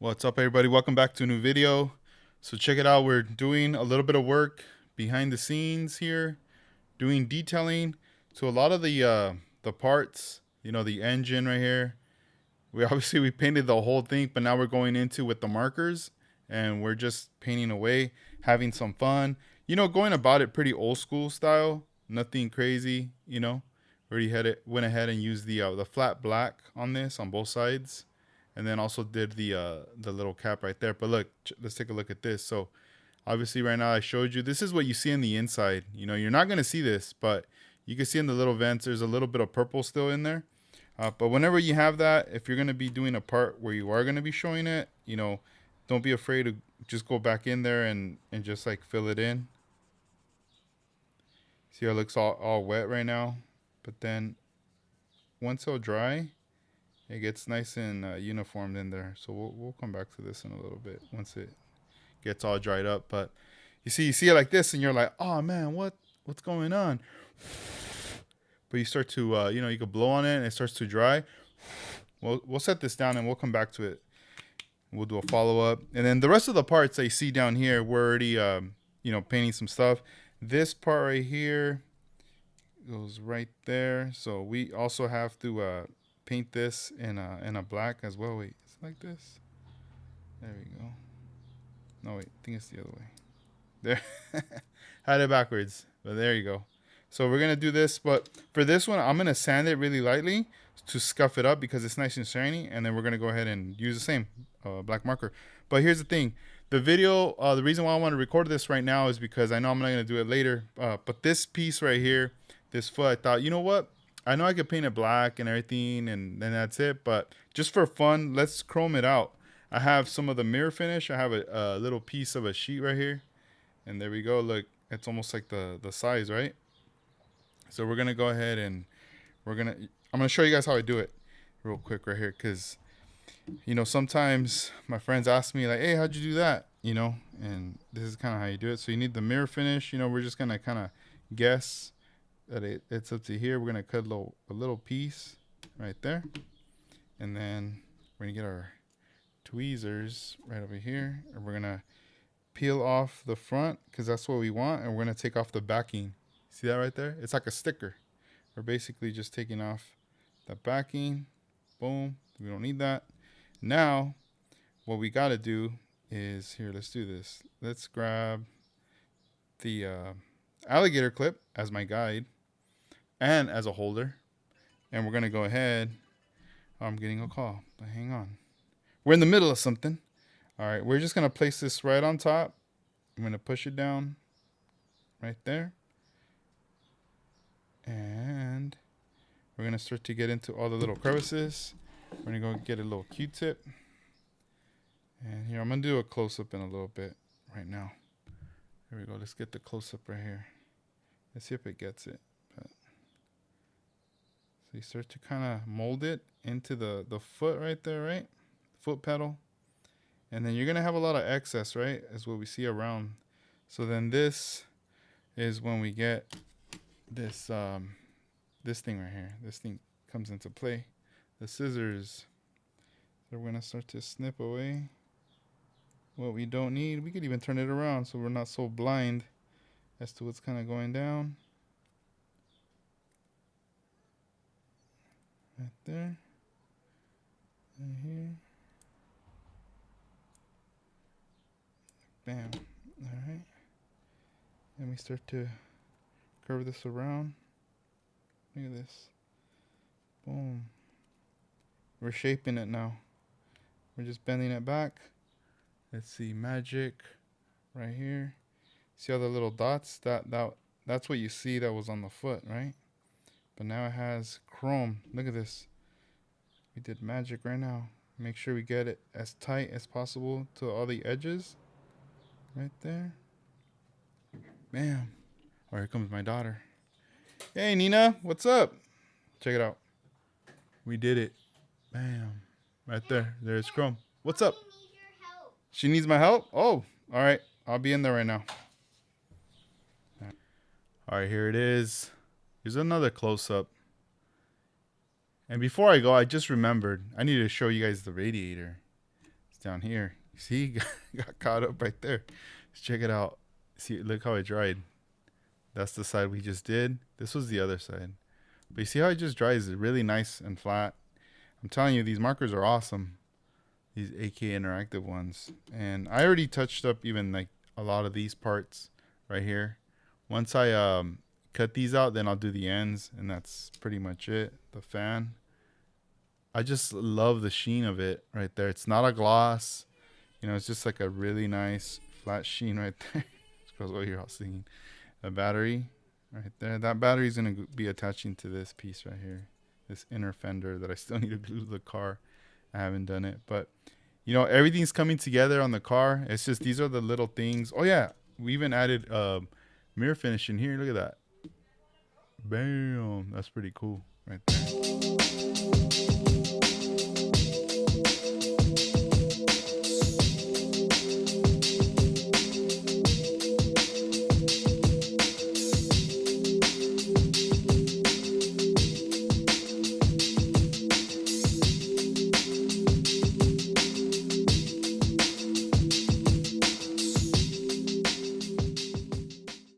What's up, everybody? Welcome back to a new video. So check it out. We're doing a little bit of work behind the scenes here, doing detailing to a lot of the parts. You know, the engine right here. We painted the whole thing, but now we're going into with the markers and we're just painting away, having some fun. You know, going about it pretty old school style. Nothing crazy. You know, went ahead and used the flat black on this on both sides, and then also did the little cap right there. But look, let's take a look at this. So obviously right now I showed you, this is what you see in the inside. You know, you're not going to see this, but you can see in the little vents there's a little bit of purple still in there. But whenever you have that, if you're going to be doing a part where you are going to be showing it, you know, don't be afraid to just go back in there and just like fill it in. See how it looks all wet right now? But then once it'll dry, it gets nice and uniformed in there. So we'll come back to this in a little bit once it gets all dried up. But you see it like this, and you're like, oh man, what's going on? But you start to you can blow on it, and it starts to dry. We'll set this down, and we'll come back to it. We'll do a follow up, and then the rest of the parts that you see down here, we're already painting some stuff. This part right here goes right there. So we also have to paint this in a black as well. Wait, it's like this. There we go. No, wait, I think it's the other way. There. Had it backwards, but there you go. So we're gonna do this, but for this one, I'm gonna sand it really lightly to scuff it up because it's nice and shiny, and then we're gonna go ahead and use the same black marker. But here's the thing: the video, the reason why I want to record this right now is because I know I'm not gonna do it later. But this piece right here, this foot, I thought, you know what? I know I could paint it black and everything, and then that's it. But just for fun, let's chrome it out. I have some of the mirror finish. I have a little piece of a sheet right here, and there we go. Look, it's almost like the size, right? So we're gonna go ahead and I'm gonna show you guys how I do it real quick right here, because sometimes my friends ask me like, hey, how'd you do that? And this is kind of how you do it. So you need the mirror finish. We're just gonna kind of guess that it's up to here. We're gonna cut a little piece right there, and then we're gonna get our tweezers right over here, and we're gonna peel off the front because that's what we want, and we're gonna take off the backing. See that right there? It's like a sticker. We're basically just taking off the backing. Boom. We don't need that. Now, what we got to do is, here, let's do this. Let's grab the alligator clip as my guide and as a holder. And we're going to go ahead. I'm getting a call, but hang on. We're in the middle of something. All right, we're just going to place this right on top. I'm going to push it down right there. And we're going to start to get into all the little crevices. We're going to go get a little Q-tip. And here, I'm going to do a close-up in a little bit right now. Here we go. Let's get the close-up right here. Let's see if it gets it. So you start to kind of mold it into the foot right there, right? Foot pedal. And then you're going to have a lot of excess, right? Is what we see around. So then this is when we get this this thing right here. This thing comes into play. The scissors. So we're going to start to snip away what we don't need. We could even turn it around so we're not so blind as to what's kind of going down. Right there. Right here. Bam. Alright. And we start to curve this around. Look at this. Boom. We're shaping it now. We're just bending it back. Let's see, magic right here. See all the little dots? That's what you see that was on the foot, right? But now it has chrome. Look at this. We did magic right now. Make sure we get it as tight as possible to all the edges. Right there. Bam. Oh, here comes my daughter. Hey, Nina, what's up? Check it out. We did it. Bam. Right there. There's Chrome. What's up? She needs my help? Oh, all right. I'll be in there right now. All right, here it is. Here's another close-up. And before I go, I just remembered I need to show you guys the radiator. down here. See, got caught up right there. Let's check it out. See, look how it dried. That's the side we just did. This was the other side. But you see how it just dries really nice and flat. I'm telling you, these markers are awesome. These AK Interactive ones. And I already touched up even like a lot of these parts right here. Once I cut these out, then I'll do the ends, and that's pretty much it. The fan. I just love the sheen of it right there. It's not a gloss. You know, it's just like a really nice flat sheen right there. This girl's over here all singing. The battery right there. That battery is going to be attaching to this piece right here. This inner fender that I still need to glue to the car. I haven't done it. But, you know, everything's coming together on the car. It's just these are the little things. Oh, yeah. We even added mirror finish in here. Look at that. Bam. That's pretty cool right there.